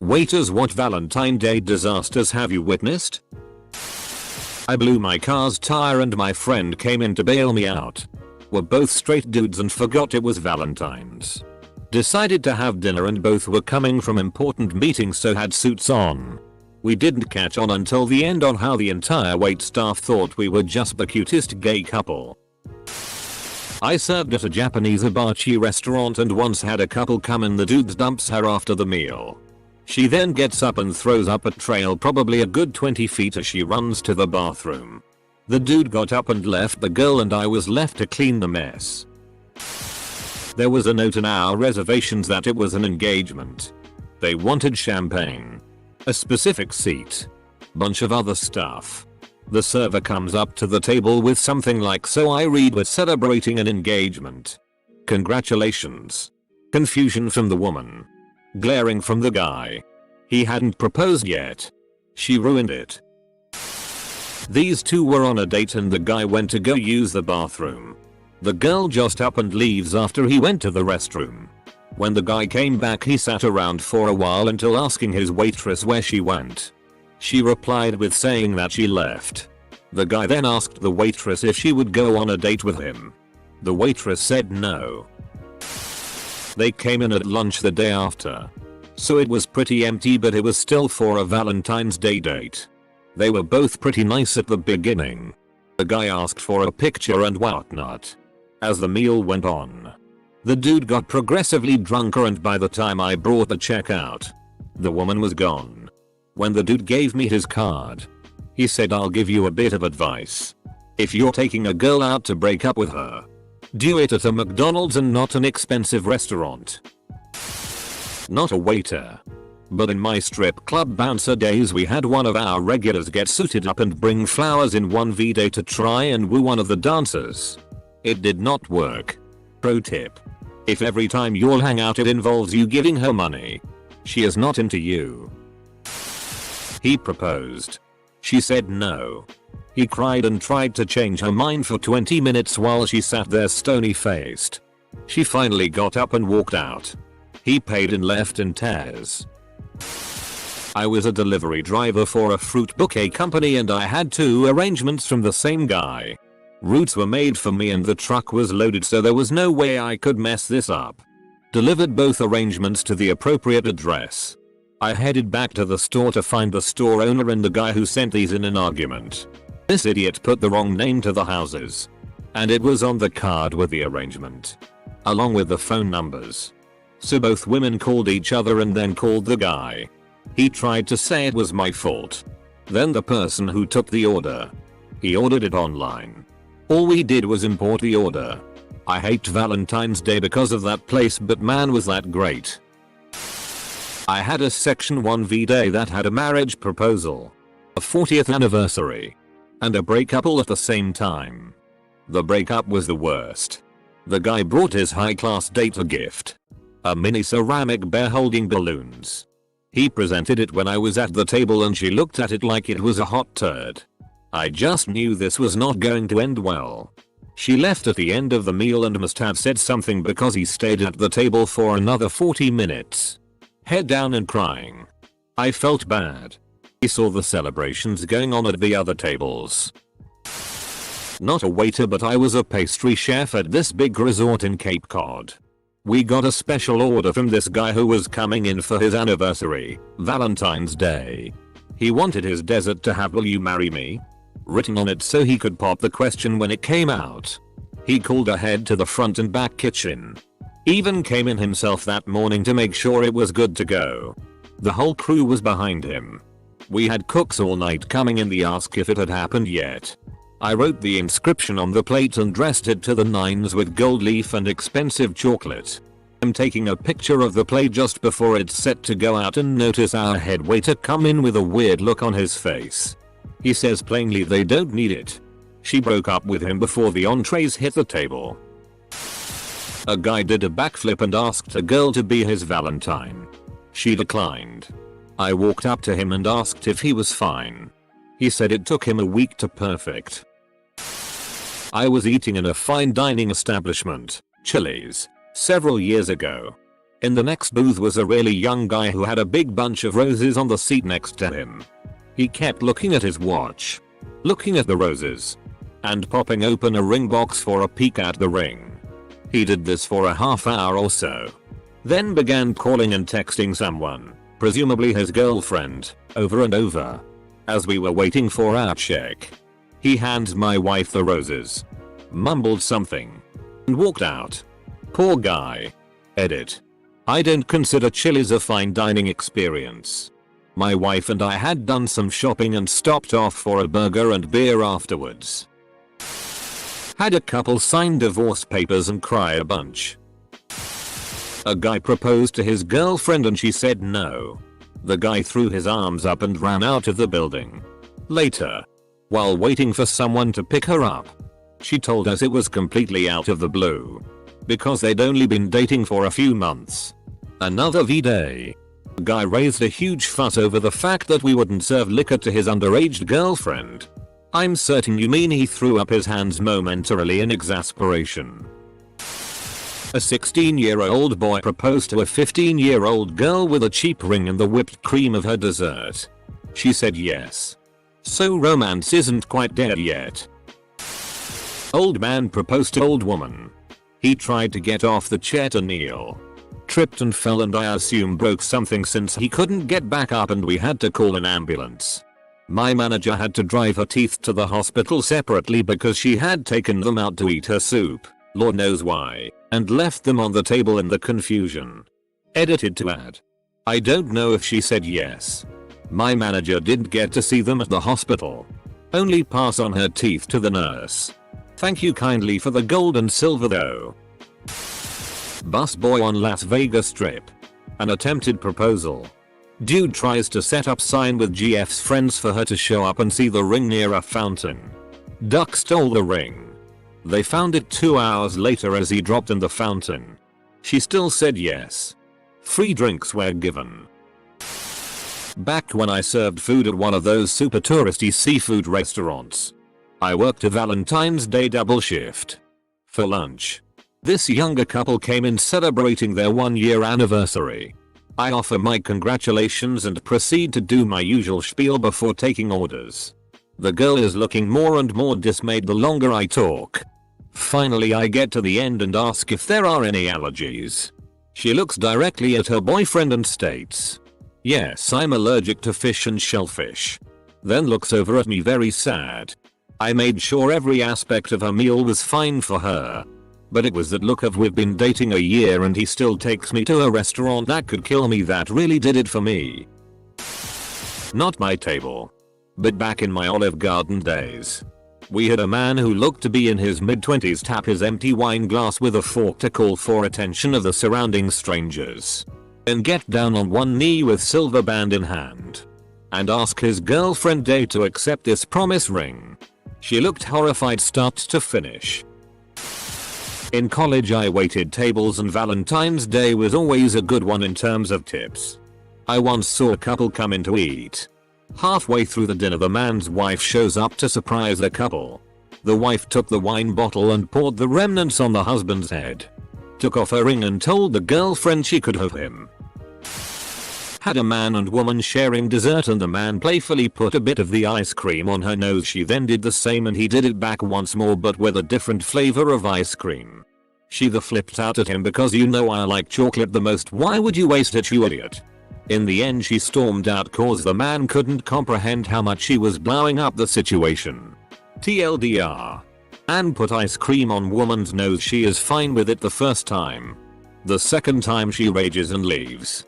Waiters, what Valentine's Day disasters have you witnessed? I blew my car's tire and my friend came in to bail me out. We're both straight dudes and forgot it was Valentine's. Decided to have dinner and both were coming from important meetings, so had suits on. We didn't catch on until the end on how the entire wait staff thought we were just the cutest gay couple. I served at a Japanese hibachi restaurant and once had a couple come in. The dude dumps her after the meal. She then gets up and throws up a trail probably a good 20 feet as she runs to the bathroom. The dude got up and left the girl and I was left to clean the mess. There was a note in our reservations that it was an engagement. They wanted champagne, a specific seat, bunch of other stuff. The server comes up to the table with something like, so I read, we're celebrating an engagement. Congratulations. Confusion from the woman. Glaring from the guy. He hadn't proposed yet. She ruined it. These two were on a date and the guy went to go use the bathroom. The girl just up and leaves after he went to the restroom. When the guy came back, he sat around for a while until asking his waitress where she went. She replied with saying that she left. The guy then asked the waitress if she would go on a date with him. The waitress said no. They came in at lunch the day after. So it was pretty empty, but it was still for a Valentine's Day date. They were both pretty nice at the beginning. The guy asked for a picture and whatnot. As the meal went on, the dude got progressively drunker and by the time I brought the check out, the woman was gone. When the dude gave me his card, he said, I'll give you a bit of advice. If you're taking a girl out to break up with her, do it at a McDonald's and not an expensive restaurant. Not a waiter. But in my strip club bouncer days, we had one of our regulars get suited up and bring flowers in one day to try and woo one of the dancers. It did not work. Pro tip. If every time you'll hang out it involves you giving her money, she is not into you. He proposed. She said no. He cried and tried to change her mind for 20 minutes while she sat there stony faced. She finally got up and walked out. He paid and left in tears. I was a delivery driver for a fruit bouquet company and I had 2 arrangements from the same guy. Routes were made for me and the truck was loaded, so there was no way I could mess this up. Delivered both arrangements to the appropriate address. I headed back to the store to find the store owner and the guy who sent these in an argument. This idiot put the wrong name to the houses. And it was on the card with the arrangement, along with the phone numbers. So both women called each other and then called the guy. He tried to say it was my fault. Then the person who took the order. He ordered it online. All we did was import the order. I hate Valentine's Day because of that place, but man was that great. I had a Section 1V day that had a marriage proposal, a 40th anniversary, and a breakup all at the same time. The breakup was the worst. The guy brought his high-class date a gift. A mini ceramic bear holding balloons. He presented it when I was at the table and she looked at it like it was a hot turd. I just knew this was not going to end well. She left at the end of the meal and must have said something because he stayed at the table for another 40 minutes. Head down and crying. I felt bad. He saw the celebrations going on at the other tables. Not a waiter, but I was a pastry chef at this big resort in Cape Cod. We got a special order from this guy who was coming in for his anniversary, Valentine's Day. He wanted his dessert to have "Will you marry me?" written on it so he could pop the question when it came out. He called ahead to the front and back kitchen. Even came in himself that morning to make sure it was good to go. The whole crew was behind him. We had cooks all night coming in to ask if it had happened yet. I wrote the inscription on the plate and dressed it to the nines with gold leaf and expensive chocolate. I'm taking a picture of the plate just before it's set to go out and notice our head waiter come in with a weird look on his face. He says plainly they don't need it. She broke up with him before the entrees hit the table. A guy did a backflip and asked a girl to be his Valentine. She declined. I walked up to him and asked if he was fine. He said it took him a week to perfect. I was eating in a fine dining establishment, Chili's, several years ago. In the next booth was a really young guy who had a big bunch of roses on the seat next to him. He kept looking at his watch, looking at the roses, and popping open a ring box for a peek at the ring. He did this for a half hour or so, then began calling and texting someone, presumably his girlfriend, over and over. As we were waiting for our check, he hands my wife the roses, mumbled something, and walked out. Poor guy. Edit. I don't consider Chili's a fine dining experience. My wife and I had done some shopping and stopped off for a burger and beer afterwards. Had a couple sign divorce papers and cry a bunch. A guy proposed to his girlfriend and she said no. The guy threw his arms up and ran out of the building. Later, while waiting for someone to pick her up, she told us it was completely out of the blue, because they'd only been dating for a few months. Another V-Day. The guy raised a huge fuss over the fact that we wouldn't serve liquor to his underage girlfriend. I'm certain you mean he threw up his hands momentarily in exasperation. A 16-year-old boy proposed to a 15-year-old girl with a cheap ring and the whipped cream of her dessert. She said yes. So romance isn't quite dead yet. Old man proposed to old woman. He tried to get off the chair to kneel, tripped and fell, and I assume broke something since he couldn't get back up and we had to call an ambulance. My manager had to drive her teeth to the hospital separately because she had taken them out to eat her soup, Lord knows why, and left them on the table in the confusion. Edited to add. I don't know if she said yes. My manager didn't get to see them at the hospital. Only pass on her teeth to the nurse. Thank you kindly for the gold and silver though. Busboy on Las Vegas Strip. An attempted proposal. Dude tries to set up sign with GF's friends for her to show up and see the ring near a fountain. Duck stole the ring. They found it 2 hours later as he dropped in the fountain. She still said yes. Free drinks were given. Back when I served food at one of those super touristy seafood restaurants. I worked a Valentine's Day double shift. For lunch, this younger couple came in celebrating their 1-year anniversary. I offer my congratulations and proceed to do my usual spiel before taking orders. The girl is looking more and more dismayed the longer I talk. Finally I get to the end and ask if there are any allergies. She looks directly at her boyfriend and states, "Yes, I'm allergic to fish and shellfish." Then looks over at me very sad. I made sure every aspect of her meal was fine for her. But it was that look of "we've been dating a year and he still takes me to a restaurant that could kill me" that really did it for me. Not my table. But back in my Olive Garden days, we had a man who looked to be in his mid-20s tap his empty wine glass with a fork to call for attention of the surrounding strangers, and get down on one knee with silver band in hand, and ask his girlfriend Day to accept this promise ring. She looked horrified start to finish. In college I waited tables and Valentine's Day was always a good one in terms of tips. I once saw a couple come in to eat. Halfway through the dinner the man's wife shows up to surprise the couple. The wife took the wine bottle and poured the remnants on the husband's head. Took off her ring and told the girlfriend she could have him. Had a man and woman sharing dessert and the man playfully put a bit of the ice cream on her nose. She then did the same and he did it back once more but with a different flavor of ice cream. She flipped out at him because "you know I like chocolate the most, why would you waste it, you idiot?" In the end she stormed out cause the man couldn't comprehend how much she was blowing up the situation. TLDR. Anne put ice cream on woman's nose. She is fine with it the first time. The second time she rages and leaves.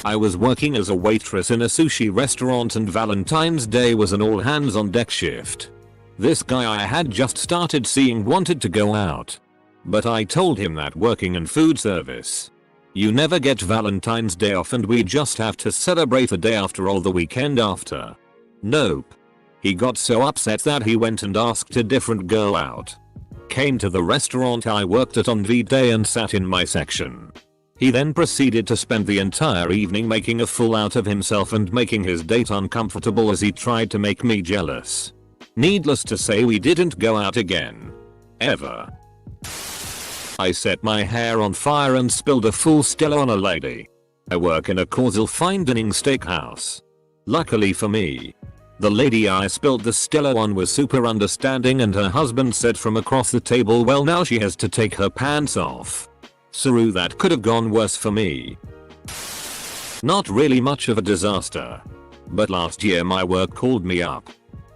I was working as a waitress in a sushi restaurant and Valentine's Day was an all hands on deck shift. This guy I had just started seeing wanted to go out. But I told him that working in food service, you never get Valentine's Day off and we just have to celebrate the day after or the weekend after. Nope. He got so upset that he went and asked a different girl out. Came to the restaurant I worked at on V-Day and sat in my section. He then proceeded to spend the entire evening making a fool out of himself and making his date uncomfortable as he tried to make me jealous. Needless to say we didn't go out again. Ever. I set my hair on fire and spilled a full Stella on a lady. I work in a causal fine dining steakhouse. Luckily for me, the lady I spilled the Stella on was super understanding and her husband said from across the table, well, now she has to take her pants off. Saru, that could have gone worse for me. Not really much of a disaster. But last year my work called me up.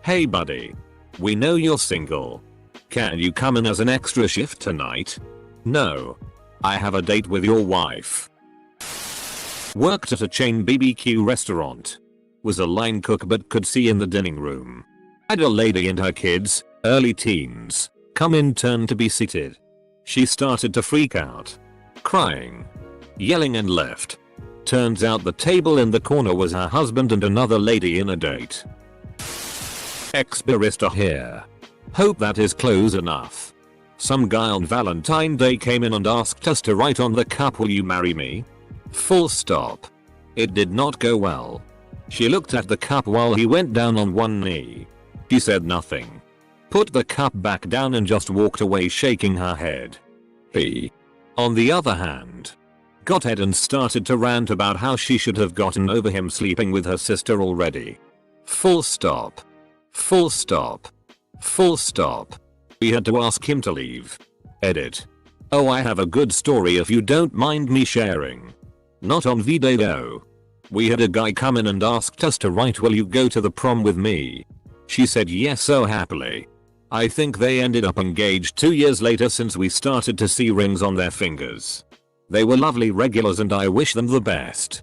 Hey buddy. We know you're single. Can you come in as an extra shift tonight? No. I have a date with your wife. Worked at a chain BBQ restaurant. Was a line cook but could see in the dining room. Had a lady and her kids, early teens, come in turn to be seated. She started to freak out. Crying. Yelling and left. Turns out the table in the corner was her husband and another lady in a date. Ex-barista here. Hope that is close enough. Some guy on Valentine's Day came in and asked us to write on the cup, will you marry me? Full stop. It did not go well. She looked at the cup while he went down on one knee. She said nothing. Put the cup back down and just walked away shaking her head. He, on the other hand, got head and started to rant about how she should have gotten over him sleeping with her sister already. Full stop. Full stop. Full stop. We had to ask him to leave. Edit. Oh, I have a good story if you don't mind me sharing. Not on V-Day though. We had a guy come in and asked us to write, will you go to the prom with me? She said yes so happily. I think they ended up engaged 2 years later since we started to see rings on their fingers. They were lovely regulars and I wish them the best.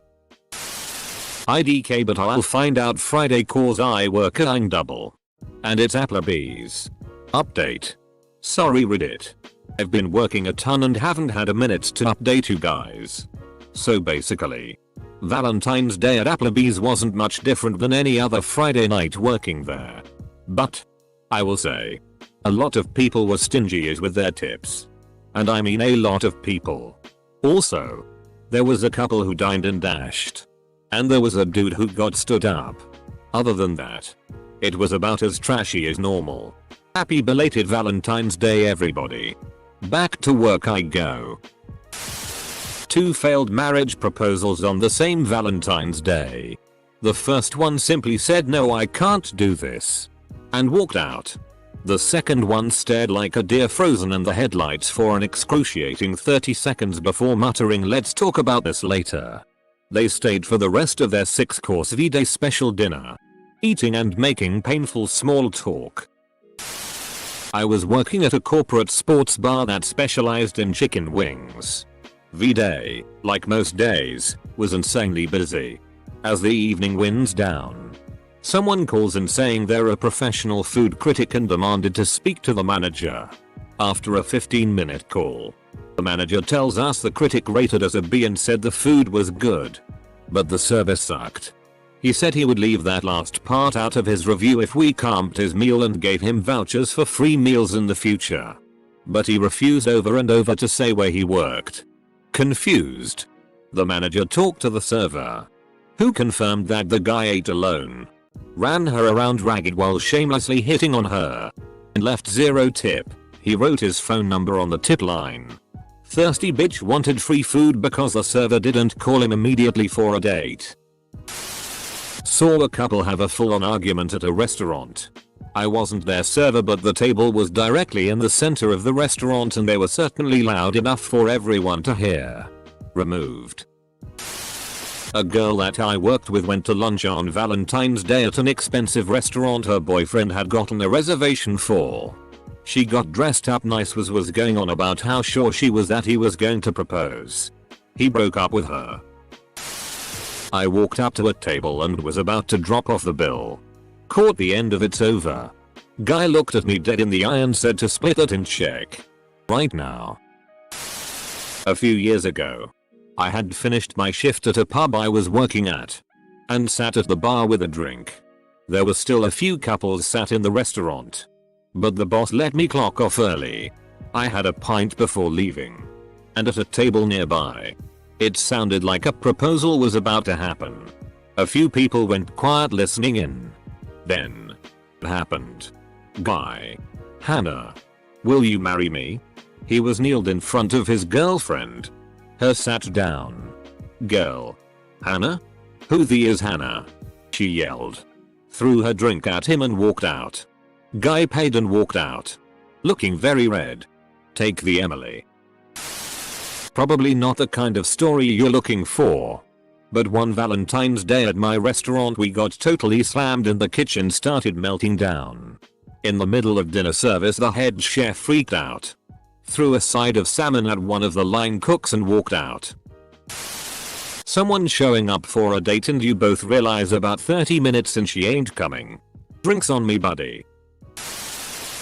IDK, but I'll find out Friday cause I work at double. And it's Applebee's. Update. Sorry Reddit. I've been working a ton and haven't had a minute to update you guys. So basically, Valentine's Day at Applebee's wasn't much different than any other Friday night working there. But, I will say, a lot of people were stingy with their tips. And I mean a lot of people. Also, there was a couple who dined and dashed. And there was a dude who got stood up. Other than that, it was about as trashy as normal. Happy belated Valentine's Day everybody. Back to work I go. 2 failed marriage proposals on the same Valentine's Day. The first one simply said no, I can't do this, and walked out. The second one stared like a deer frozen in the headlights for an excruciating 30 seconds before muttering, let's talk about this later. They stayed for the rest of their 6-course V-Day special dinner, eating and making painful small talk. I was working at a corporate sports bar that specialized in chicken wings. V-Day, like most days, was insanely busy. As the evening winds down, someone calls in saying they're a professional food critic and demanded to speak to the manager. After a 15-minute call, the manager tells us the critic rated us a B and said the food was good, but the service sucked. He said he would leave that last part out of his review if we comped his meal and gave him vouchers for free meals in the future. But he refused over and over to say where he worked. Confused, the manager talked to the server, who confirmed that the guy ate alone, ran her around ragged while shamelessly hitting on her, and left 0 tip. He wrote his phone number on the tip line. Thirsty bitch wanted free food because the server didn't call him immediately for a date. Saw a couple have a full-on argument at a restaurant. I wasn't their server, but the table was directly in the center of the restaurant and they were certainly loud enough for everyone to hear. Removed. A girl that I worked with went to lunch on Valentine's Day at an expensive restaurant her boyfriend had gotten a reservation for. She got dressed up nice, was going on about how sure she was that he was going to propose. He broke up with her. I walked up to a table and was about to drop off the bill. Caught the end of "it's over." Guy looked at me dead in the eye and said to split it in check. Right now. A few years ago, I had finished my shift at a pub I was working at and sat at the bar with a drink. There were still a few couples sat in the restaurant, but the boss let me clock off early. I had a pint before leaving, and at a table nearby, it sounded like a proposal was about to happen. A few people went quiet listening in. Then it happened. Guy. Hannah. Will you marry me? He was kneeled in front of his girlfriend. Her sat down. Girl. Hannah? Who the is Hannah? She yelled. Threw her drink at him and walked out. Guy paid and walked out. Looking very red. Take the Emily. Probably not the kind of story you're looking for. But one Valentine's Day at my restaurant we got totally slammed and the kitchen started melting down. In the middle of dinner service the head chef freaked out. Threw a side of salmon at one of the line cooks and walked out. Someone showing up for a date and you both realize about 30 minutes and she ain't coming. Drinks on me buddy.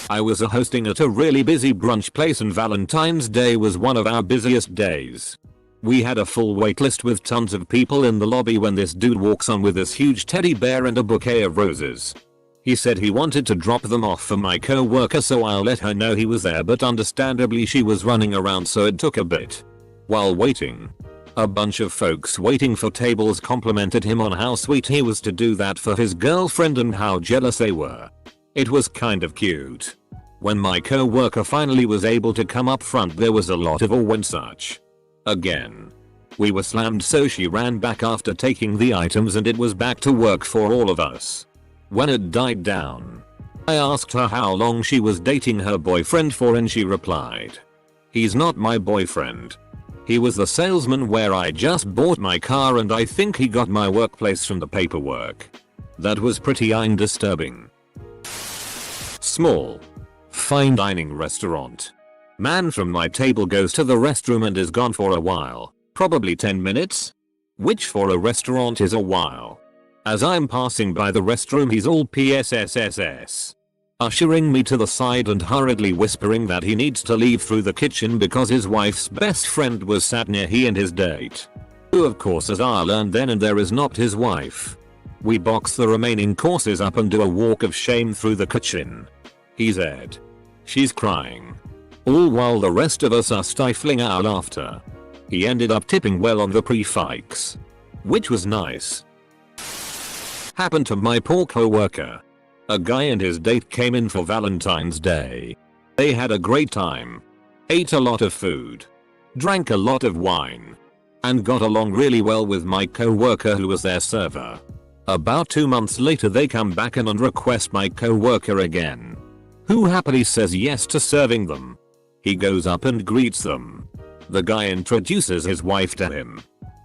I was hosting at a really busy brunch place and Valentine's Day was one of our busiest days. We had a full wait list with tons of people in the lobby when this dude walks on with this huge teddy bear and a bouquet of roses. He said he wanted to drop them off for my co-worker so I'll let her know he was there but understandably she was running around so it took a bit. While waiting, a bunch of folks waiting for tables complimented him on how sweet he was to do that for his girlfriend and how jealous they were. It was kind of cute. When my co-worker finally was able to come up front there was a lot of awe and such. Again. We were slammed so she ran back after taking the items and it was back to work for all of us. When it died down, I asked her how long she was dating her boyfriend for and she replied, "He's not my boyfriend. He was the salesman where I just bought my car and I think he got my workplace from the paperwork." That was pretty disturbing. Small. Fine dining restaurant. Man from my table goes to the restroom and is gone for a while, probably 10 minutes? Which for a restaurant is a while. As I'm passing by the restroom he's all PSSSS. Ushering me to the side and hurriedly whispering that he needs to leave through the kitchen because his wife's best friend was sat near he and his date. Who of course as I learned then and there is not his wife. We box the remaining courses up and do a walk of shame through the kitchen. He said. She's crying. All while the rest of us are stifling our laughter. He ended up tipping well on the prefix. Which was nice. Happened to my poor co-worker. A guy and his date came in for Valentine's Day. They had a great time. Ate a lot of food. Drank a lot of wine. And got along really well with my co-worker who was their server. About 2 months later they come back in and request my co-worker again. Who happily says yes to serving them. He goes up and greets them. The guy introduces his wife to him.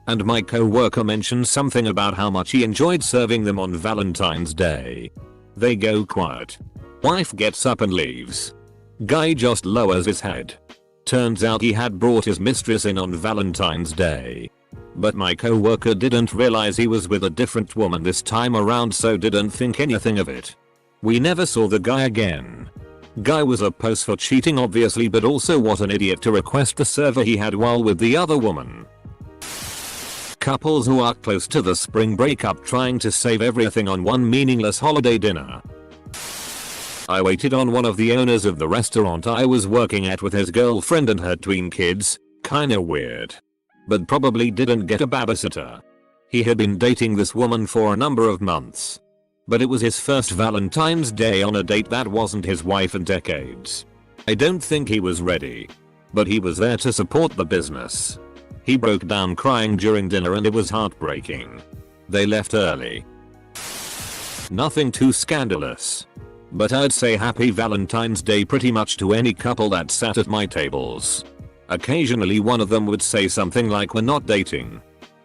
And my co-worker mentions something about how much he enjoyed serving them on Valentine's Day. They go quiet. Wife gets up and leaves. Guy just lowers his head. Turns out he had brought his mistress in on Valentine's Day. But my co-worker didn't realize he was with a different woman this time around so didn't think anything of it. We never saw the guy again. Guy was a pose for cheating obviously but also what an idiot to request the server he had while with the other woman. Couples who are close to the spring breakup trying to save everything on one meaningless holiday dinner. I waited on one of the owners of the restaurant I was working at with his girlfriend and her tween kids, kinda weird. But probably didn't get a babysitter. He had been dating this woman for a number of months. But it was his first Valentine's Day on a date that wasn't his wife in decades. I don't think he was ready. But he was there to support the business. He broke down crying during dinner and it was heartbreaking. They left early. Nothing too scandalous. But I'd say happy Valentine's Day pretty much to any couple that sat at my tables. Occasionally one of them would say something like we're not dating.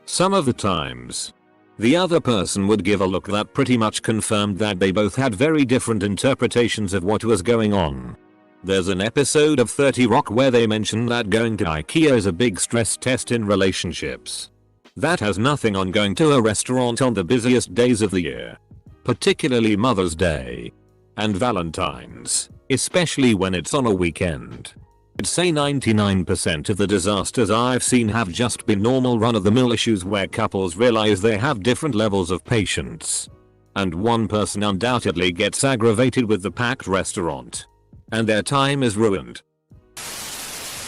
Some of the times, the other person would give a look that pretty much confirmed that they both had very different interpretations of what was going on. There's an episode of 30 Rock where they mention that going to IKEA is a big stress test in relationships. That has nothing on going to a restaurant on the busiest days of the year. Particularly Mother's Day. And Valentine's, especially when it's on a weekend. I'd say 99% of the disasters I've seen have just been normal run-of-the-mill issues where couples realize they have different levels of patience. And one person undoubtedly gets aggravated with the packed restaurant. And their time is ruined.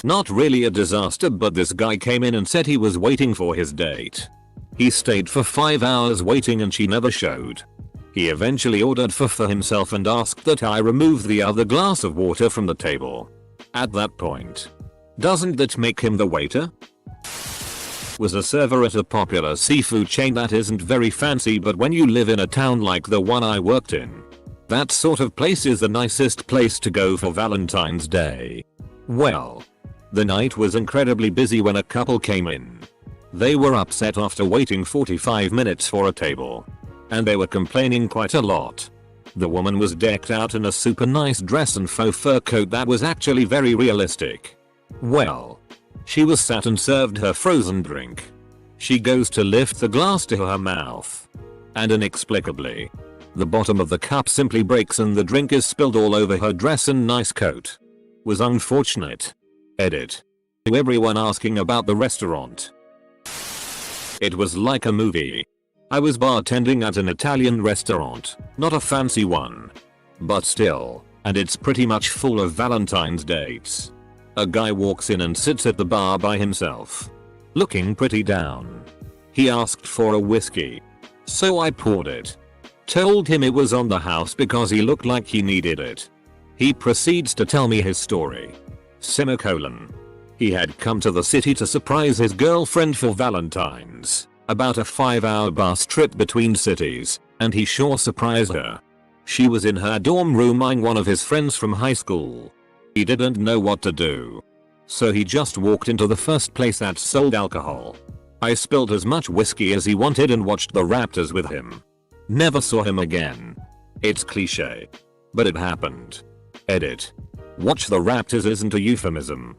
Not really a disaster but this guy came in and said he was waiting for his date. He stayed for 5 hours waiting and she never showed. He eventually ordered for himself and asked that I remove the other glass of water from the table. At that point, Doesn't that make him the waiter? Was a server at a popular seafood chain that isn't very fancy, but when you live in a town like the one I worked in, that sort of place is the nicest place to go for Valentine's Day. Well, the night was incredibly busy when a couple came in. They were upset after waiting 45 minutes for a table, and they were complaining quite a lot. The woman was decked out in a super nice dress and faux fur coat that was actually very realistic. Well, she was sat and served her frozen drink. She goes to lift the glass to her mouth, and inexplicably, the bottom of the cup simply breaks and the drink is spilled all over her dress and nice coat. Was unfortunate. Edit. To everyone asking about the restaurant. It was like a movie. I was bartending at an Italian restaurant, not a fancy one, but still, and it's pretty much full of Valentine's dates. A guy walks in and sits at the bar by himself, looking pretty down. He asked for a whiskey, so I poured it. Told him it was on the house because he looked like he needed it. He proceeds to tell me his story. Semicolon. He had come to the city to surprise his girlfriend for Valentine's. About a 5-hour bus trip between cities, and he sure surprised her. She was in her dorm room eyeing one of his friends from high school. He didn't know what to do, so he just walked into the first place that sold alcohol. I spilled as much whiskey as he wanted and watched the Raptors with him. Never saw him again. It's cliche, but it happened. Edit. Watch the Raptors isn't a euphemism.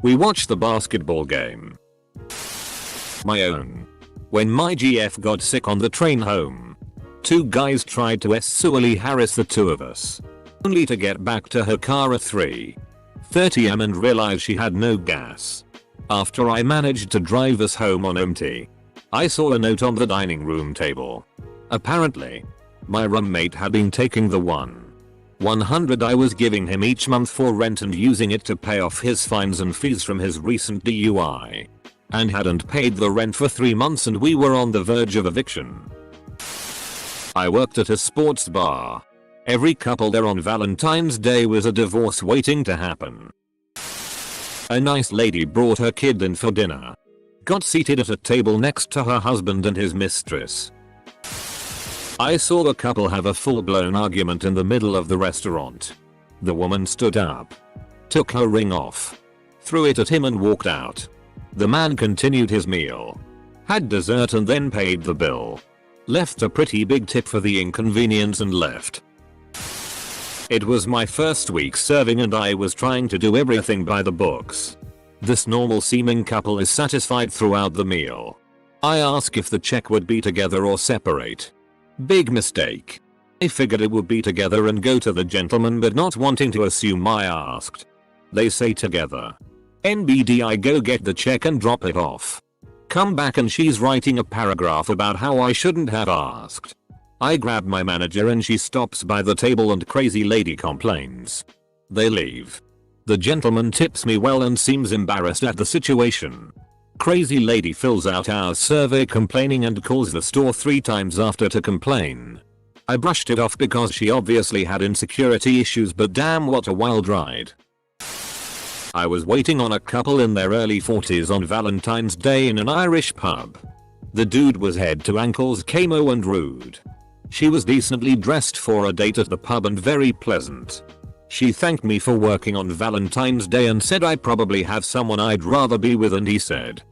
We watched the basketball game. My own. When my GF got sick on the train home, 2 guys tried to sexually harass the 2 of us, only to get back to her car at 3:30 am and realize she had no gas. After I managed to drive us home on empty, I saw a note on the dining room table. Apparently, my roommate had been taking the $100 I was giving him each month for rent and using it to pay off his fines and fees from his recent DUI, and hadn't paid the rent for 3 months and we were on the verge of eviction. I worked at a sports bar. Every couple there on Valentine's Day was a divorce waiting to happen. A nice lady brought her kid in for dinner. Got seated at a table next to her husband and his mistress. I saw the couple have a full-blown argument in the middle of the restaurant. The woman stood up, took her ring off, threw it at him and walked out. The man continued his meal, had dessert and then paid the bill. Left a pretty big tip for the inconvenience and left. It was my first week serving and I was trying to do everything by the books. This normal seeming couple is satisfied throughout the meal. I ask if the check would be together or separate. Big mistake. I figured it would be together and go to the gentleman, but not wanting to assume I asked. They say together. NBD, I go get the check and drop it off. Come back and she's writing a paragraph about how I shouldn't have asked. I grab my manager and she stops by the table and crazy lady complains. They leave. The gentleman tips me well and seems embarrassed at the situation. Crazy lady fills out our survey complaining and calls the store 3 times after to complain. I brushed it off because she obviously had insecurity issues, but damn, what a wild ride. I was waiting on a couple in their early 40s on Valentine's Day in an Irish pub. The dude was head to ankles camo and rude. She was decently dressed for a date at the pub and very pleasant. She thanked me for working on Valentine's Day and said I probably have someone I'd rather be with, and he said,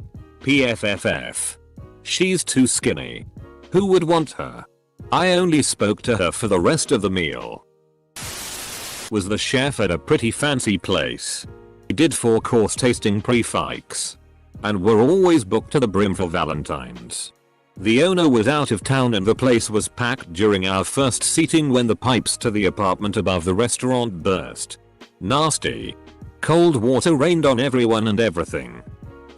PFFF. She's too skinny. Who would want her? I only spoke to her for the rest of the meal. Was the chef at a pretty fancy place. He did 4-course tasting prix and were always booked to the brim for Valentine's. The owner was out of town and the place was packed during our first seating when the pipes to the apartment above the restaurant burst. Nasty. Cold water rained on everyone and everything.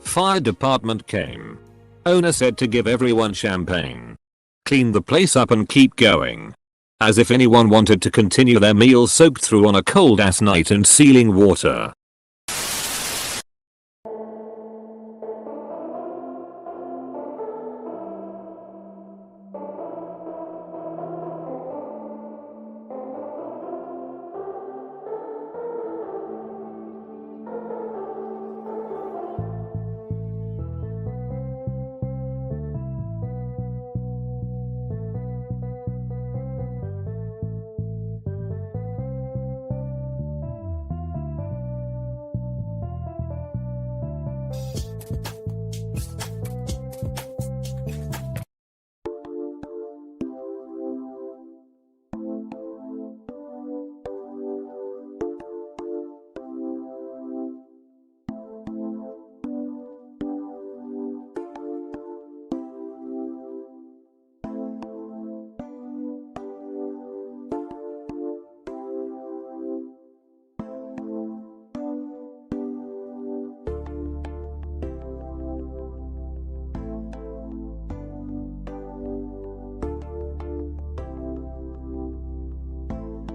Fire department came. Owner said to give everyone champagne. Clean the place up and keep going. As if anyone wanted to continue their meal soaked through on a cold ass night in sealing water.